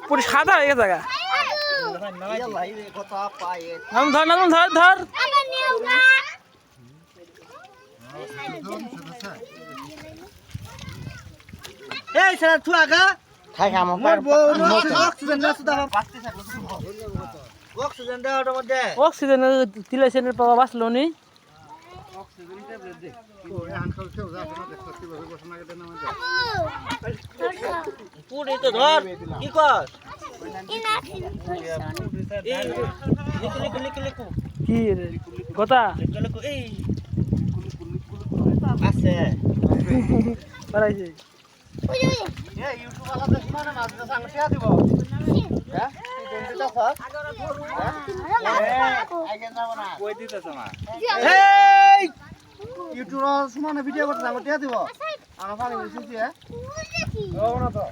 পুরো সাদা হয়ে গেছে গা ধর না ধর ধর এই সারা ছুয়াগা খাই খাম অক্সিজেন না সুদা অক্সিজেন দাও ওটার মধ্যে অক্সিজেন তিলাইছেনের পাওয়া বাঁচলো নি পুরি তো ধর কি কর লিখু কি রে কথা এই আছে পারাইছে এই ইউটিউব वाला তো মানে মাছ সাঙ্গ শেয়া দিব হ্যাঁ তুই দিতে স্যার আগে যাব না কই দিতেছ না এই ইউটিউব সমানে ভিডিও করতে সাঙ্গ শেয়া দিব আমার পানি মিশিয়ে ও না তো